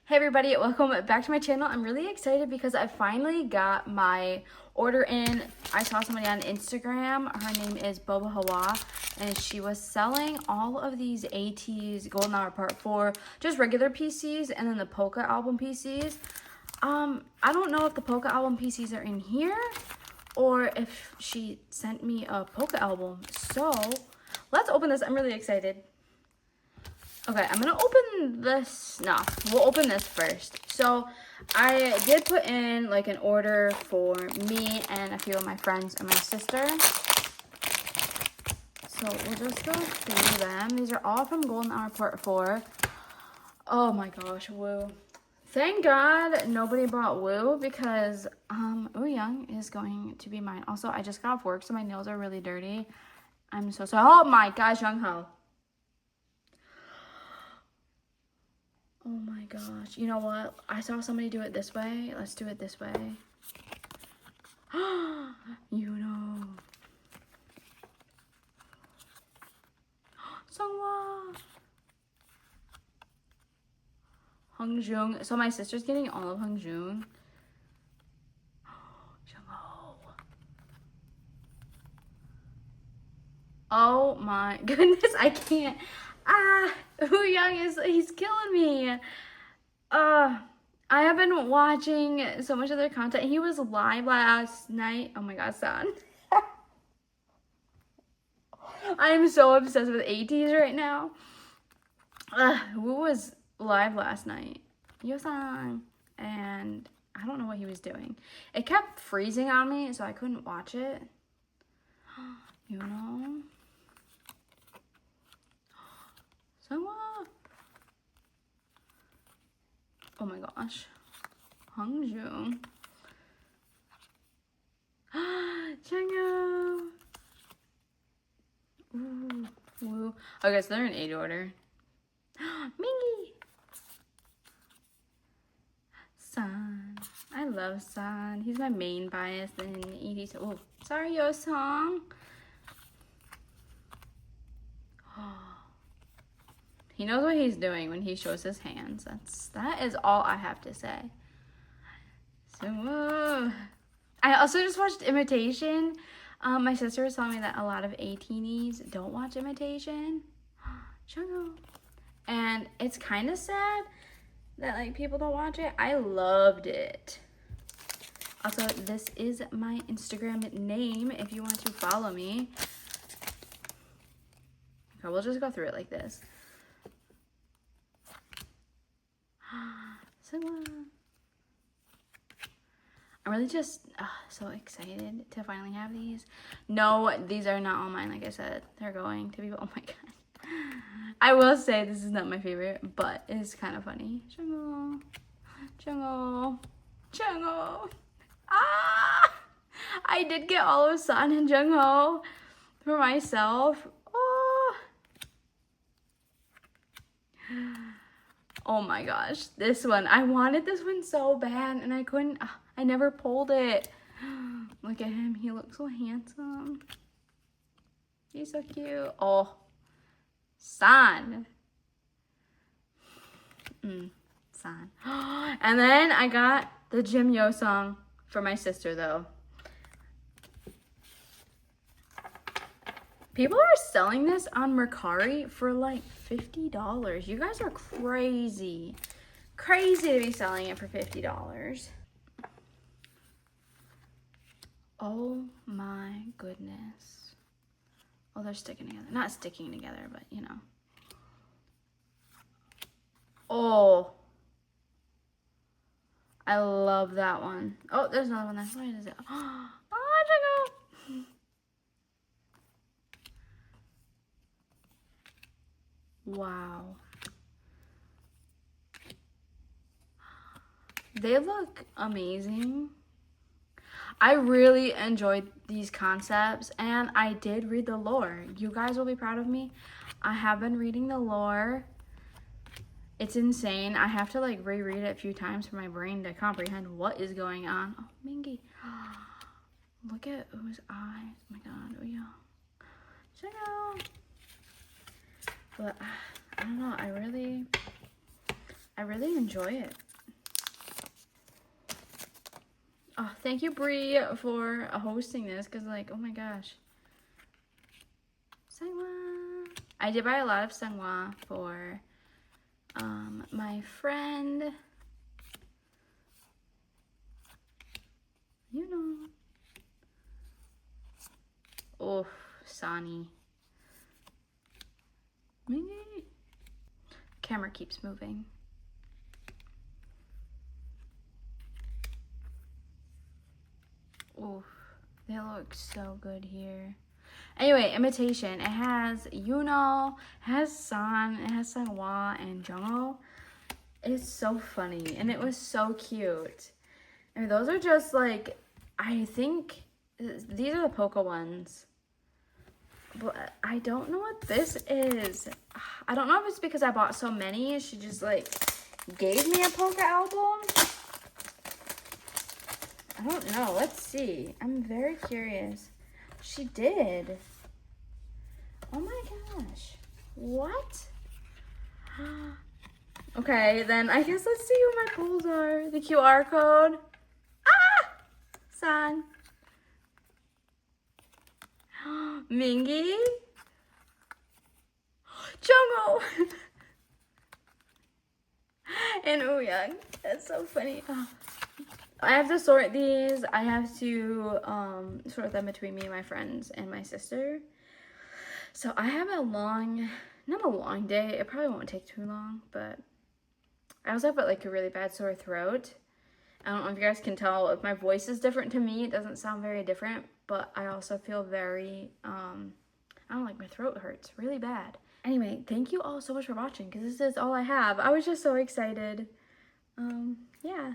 Hey everybody, welcome back to my channel. I'm really excited because I finally got my order in. I saw somebody on Instagram. Her name is Boba Hawa, and she was selling all of these Ateez Golden Hour Part 4, just regular PCs, and then the Polka album PCs. I don't know if the Polka album PCs are in here or if she sent me a Polka album. So let's open this. I'm really excited. Okay, I'm gonna open this. No, we'll open this first. So I did put in like an order for me and a few of my friends and my sister. So we'll just go through them. These are all from Golden Hour Part 4. Oh my gosh, Woo. Thank God nobody bought Woo because Woo Young is going to be mine. Also, I just got off work, so my nails are really dirty. I'm so sorry. Oh my gosh, JONGHO. Oh my gosh. You know what? I saw somebody do it this way. Let's do it this way. You know. Sungwa. Hongjoong. So my sister's getting all of Hongjoong. JONGHO. Oh my goodness. I can't. Woo Young he's killing me. I have been watching so much of their content. He was live last night. Oh my god, son. I am so obsessed with Ateez right now. Woo was live last night. Yo-san. And I don't know what he was doing. It kept freezing on me, so I couldn't watch it. You know? Oh my gosh. Hongjoong. JONGHO. Ooh, woo. Okay, so they're in 8 order. Mingy. San. I love San. He's my main bias in ED. Oh, sorry, Yo-song. He knows what he's doing when he shows his hands. That is all I have to say. So, I also just watched Imitation. My sister was telling me that a lot of A-teenies don't watch Imitation. JONGHO. And it's kind of sad that like people don't watch it. I loved it. Also, this is my Instagram name if you want to follow me. Okay, we'll just go through it like this. I'm really just so excited to finally have these. No, these are not all mine. Like I said, they're going to people. Oh my god. I will say this is not my favorite, but it's kind of funny. JONGHO. JONGHO. JONGHO. I did get all of San and JONGHO for myself. Oh my gosh, this one. I wanted this one so bad and I couldn't. I never pulled it. Look at him. He looks so handsome. He's so cute. Oh, San. San. And then I got the Jim Yo song for my sister though. People are selling this on Mercari for like $50. You guys are crazy. Crazy to be selling it for $50. Oh my goodness. Oh, they're sticking together. Not sticking together, but you know. Oh. I love that one. Oh, there's another one there. Where is it? Oh, JONGHO. Wow. They look amazing. I really enjoyed these concepts and I did read the lore. You guys will be proud of me. I have been reading the lore. It's insane. I have to like reread it a few times for my brain to comprehend what is going on. Oh, Mingy. Look at Oo's eyes. Oh my god. Oh yeah. JONGHO. But I don't know, I I really enjoy it. Oh, thank you, Bree, for hosting this, because, like, oh my gosh. Sangwa. I did buy a lot of sangwa for my friend. You know. Oh, Sani. Camera keeps moving. Oh, they look so good here. Anyway, imitation. It has Yuno, it has San, it has Sangwa, and JONGHO. It's so funny, and it was so cute. I mean, those are just like, I think these are the Poca ones. But I don't know what this is. I don't know if it's because I bought so many. She just like gave me a Poca album. I don't know. Let's see. I'm very curious. She did. Oh my gosh. What? Okay, then I guess let's see what my pulls are. The QR code. Ah! San. Mingi. JONGHO. And Ooyoung. That's so funny. Oh. I have to sort these. I have to sort them between me and my friends and my sister. So I have a long, not a long day. It probably won't take too long, but I also have like a really bad sore throat. I don't know if you guys can tell if my voice is different to me. It doesn't sound very different, but I also feel very, I don't know, like my throat hurts really bad. Anyway, thank you all so much for watching because this is all I have. I was just so excited. Yeah.